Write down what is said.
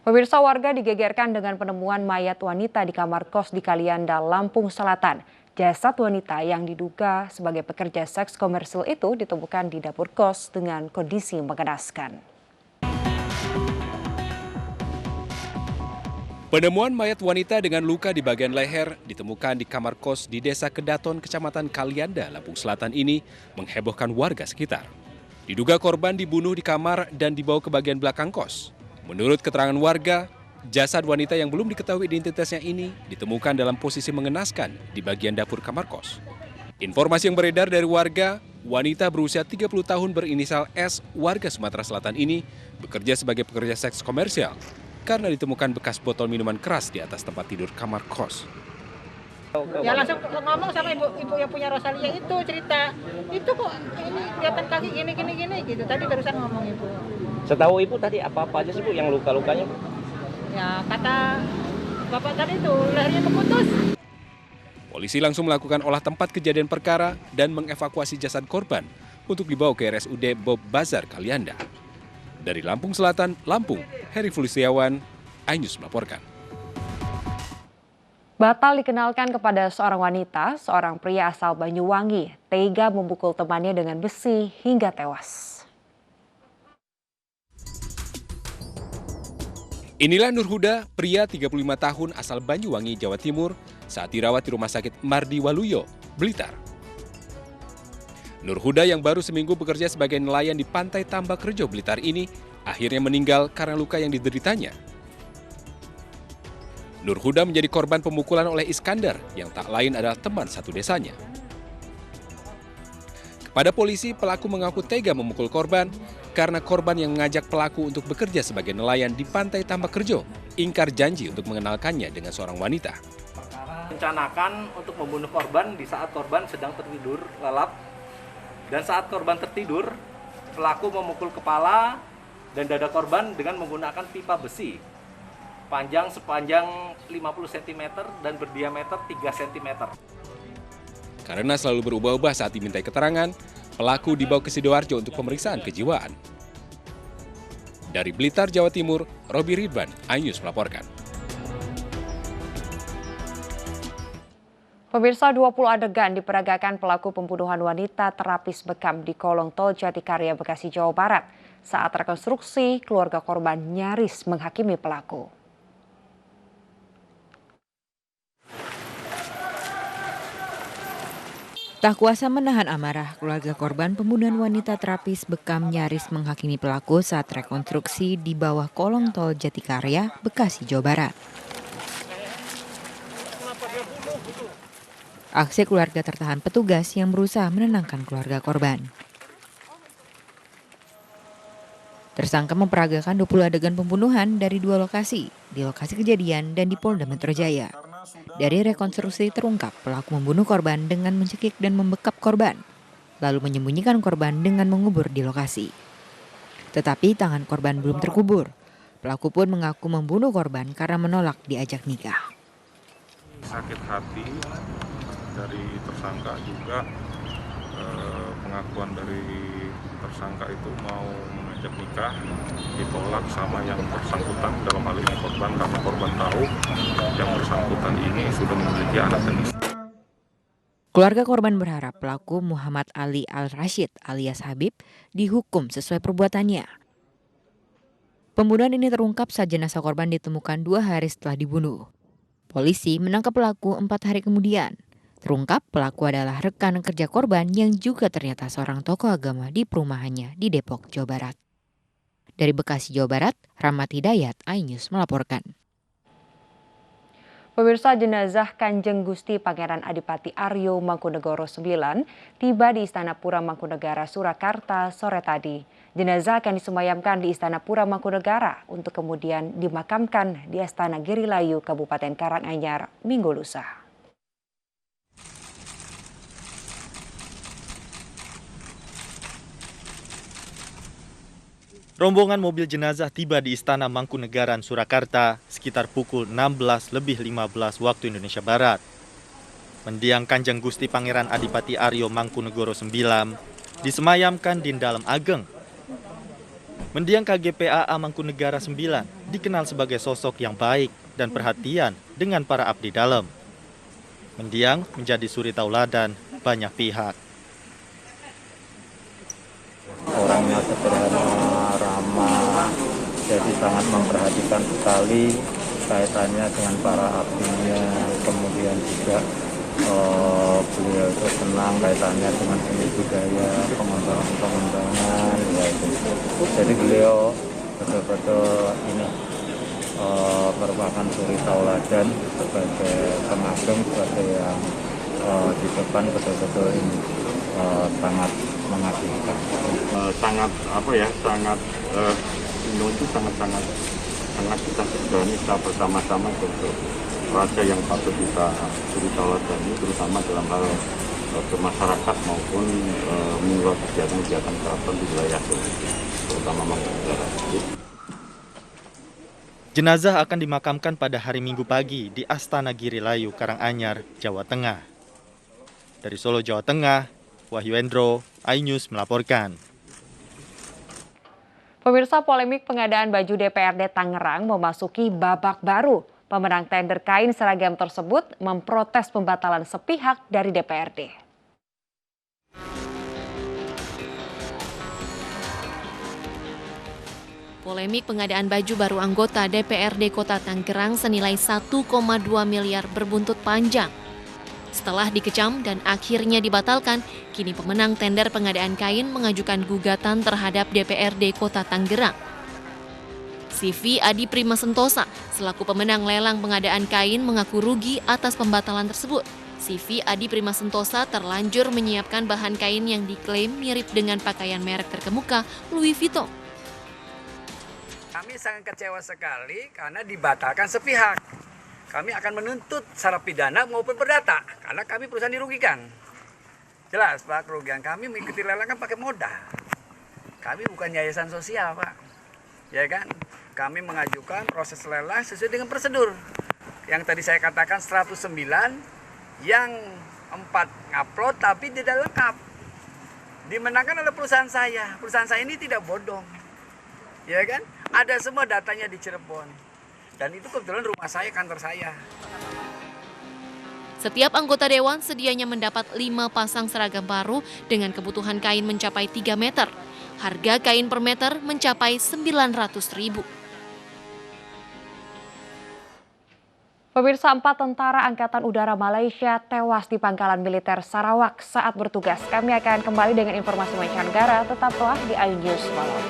Pemirsa, warga digegerkan dengan penemuan mayat wanita di kamar kos di Kalianda, Lampung Selatan. Jasad wanita yang diduga sebagai pekerja seks komersil itu ditemukan di dapur kos dengan kondisi mengenaskan. Penemuan mayat wanita dengan luka di bagian leher ditemukan di kamar kos di Desa Kedaton, Kecamatan Kalianda, Lampung Selatan ini menghebohkan warga sekitar. Diduga korban dibunuh di kamar dan dibawa ke bagian belakang kos. Menurut keterangan warga, jasad wanita yang belum diketahui identitasnya ini ditemukan dalam posisi mengenaskan di bagian dapur kamar kos. Informasi yang beredar dari warga, wanita berusia 30 tahun berinisial S, warga Sumatera Selatan ini bekerja sebagai pekerja seks komersial karena ditemukan bekas botol minuman keras di atas tempat tidur kamar kos. Ya langsung ngomong sama ibu yang punya Rosalia itu, cerita itu kok ini kelihatan kaki gini gitu. Tadi barusan ngomong ibu. Setahu ibu tadi apa aja sih bu yang luka-lukanya? Ya kata bapak tadi itu lehernya terputus. Polisi langsung melakukan olah tempat kejadian perkara dan mengevakuasi jasad korban untuk dibawa ke RSUD Bob Bazar Kalianda. Dari Lampung Selatan, Lampung, Heri Fulistiawan, iNews melaporkan. Batal dikenalkan kepada seorang wanita, seorang pria asal Banyuwangi tega memukul temannya dengan besi hingga tewas. Inilah Nur Huda, pria 35 tahun asal Banyuwangi, Jawa Timur, saat dirawat di Rumah Sakit Mardi Waluyo, Blitar. Nur Huda yang baru seminggu bekerja sebagai nelayan di Pantai Tambakrejo, Blitar ini akhirnya meninggal karena luka yang dideritanya. Nur Huda menjadi korban pemukulan oleh Iskandar yang tak lain adalah teman satu desanya. Kepada polisi, pelaku mengaku tega memukul korban karena korban yang mengajak pelaku untuk bekerja sebagai nelayan di Pantai Tambakrejo ingkar janji untuk mengenalkannya dengan seorang wanita. Rencanakan untuk membunuh korban di saat korban sedang tertidur lelap. Dan saat korban tertidur, pelaku memukul kepala dan dada korban dengan menggunakan pipa besi. Sepanjang 50 cm dan berdiameter 3 cm. Karena selalu berubah-ubah saat dimintai keterangan, pelaku dibawa ke Sidoarjo untuk pemeriksaan kejiwaan. Dari Blitar, Jawa Timur, Robi Ridwan, iNews melaporkan. Pemirsa, 20 adegan diperagakan pelaku pembunuhan wanita terapis bekam di kolong tol Jatikarya, Bekasi, Jawa Barat. Saat rekonstruksi, keluarga korban nyaris menghakimi pelaku. Tak kuasa menahan amarah, keluarga korban pembunuhan wanita terapis bekam nyaris menghakimi pelaku saat rekonstruksi di bawah kolong tol Jatikarya, Bekasi, Jawa Barat. Aksi keluarga tertahan petugas yang berusaha menenangkan keluarga korban. Tersangka memperagakan 20 adegan pembunuhan dari 2 lokasi, di lokasi kejadian dan di Polda Metro Jaya. Dari rekonstruksi terungkap pelaku membunuh korban dengan mencekik dan membekap korban, lalu menyembunyikan korban dengan mengubur di lokasi. Tetapi tangan korban belum terkubur. Pelaku pun mengaku membunuh korban karena menolak diajak nikah. Sakit hati dari tersangka juga, pengakuan dari tersangka itu mau mengajak nikah ditolak sama yang bersangkutan, dalam hal ini korban, karena korban tahu yang bersangkutan ini sudah memiliki anak dan istri. Keluarga korban berharap pelaku Muhammad Ali Al-Rashid alias Habib dihukum sesuai perbuatannya. Pembunuhan ini terungkap saat jenazah korban ditemukan 2 hari setelah dibunuh. Polisi menangkap pelaku 4 hari kemudian. Terungkap pelaku adalah rekan kerja korban yang juga ternyata seorang tokoh agama di perumahannya di Depok, Jawa Barat. Dari Bekasi, Jawa Barat, Rahmat Hidayat, iNews melaporkan. Pemirsa, jenazah Kanjeng Gusti Pangeran Adipati Aryo Mangkunegoro IX tiba di Istana Pura Mangkunegara, Surakarta sore tadi. Jenazah akan disemayamkan di Istana Pura Mangkunegara untuk kemudian dimakamkan di Astana Girilayu, Kabupaten Karanganyar, Minggu lusa. Rombongan mobil jenazah tiba di Istana Mangkunegaran, Surakarta sekitar pukul 16:15 waktu Indonesia Barat. Mendiang Kanjeng Gusti Pangeran Adipati Aryo Mangkunegoro IX disemayamkan di dalam ageng. Mendiang KGPAA Mangkunegara IX dikenal sebagai sosok yang baik dan perhatian dengan para abdi dalam. Mendiang menjadi suri tauladan banyak pihak. Orangnya sederhana, ramah, jadi sangat memperhatikan sekali kaitannya dengan para abdinya. Kemudian juga beliau itu senang kaitannya dengan seni budaya, pengembangan, ya itu. Jadi beliau betul-betul ini merupakan suri tauladan sebagai pengagum, sebagai yang di depan betul-betul ini sangat mengagumkan. Sangat Indo itu sangat kita segani, kita bersama-sama untuk raja yang patut kita suri tauladan ini, terutama dalam hal bermasyarakat maupun menggelar kegiatan-kegiatan keraton di wilayah Sulawesi, terutama Mangkunegaran. Jenazah akan dimakamkan pada hari Minggu pagi di Astana Giri Layu, Karanganyar, Jawa Tengah. Dari Solo, Jawa Tengah, Wahyu Endro, iNews melaporkan. Pemirsa, polemik pengadaan baju DPRD Tangerang memasuki babak baru. Pemenang tender kain seragam tersebut memprotes pembatalan sepihak dari DPRD. Polemik pengadaan baju baru anggota DPRD Kota Tangerang senilai 1,2 miliar berbuntut panjang. Setelah dikecam dan akhirnya dibatalkan, kini pemenang tender pengadaan kain mengajukan gugatan terhadap DPRD Kota Tangerang. CV Adi Prima Sentosa, selaku pemenang lelang pengadaan kain, mengaku rugi atas pembatalan tersebut. CV Adi Prima Sentosa terlanjur menyiapkan bahan kain yang diklaim mirip dengan pakaian merek terkemuka Louis Vuitton. Kami sangat kecewa sekali karena dibatalkan sepihak. Kami akan menuntut secara pidana maupun perdata karena kami perusahaan dirugikan. Jelas Pak, kerugian kami mengikuti lelang kan pakai modal. Kami bukan yayasan sosial Pak. Ya kan? Kami mengajukan proses lelang sesuai dengan prosedur. Yang tadi saya katakan 109, yang 4 ngupload tapi tidak lengkap. Dimenangkan oleh perusahaan saya. Perusahaan saya ini tidak bodong. Ya kan? Ada semua datanya di Cirebon. Dan itu kebetulan rumah saya, kantor saya. Setiap anggota dewan sedianya mendapat 5 pasang seragam baru dengan kebutuhan kain mencapai 3 meter. Harga kain per meter mencapai Rp900.000. Pemirsa, 4 tentara Angkatan Udara Malaysia tewas di pangkalan militer Sarawak saat bertugas. Kami akan kembali dengan informasi mancanegara. Tetaplah di iNews Malam.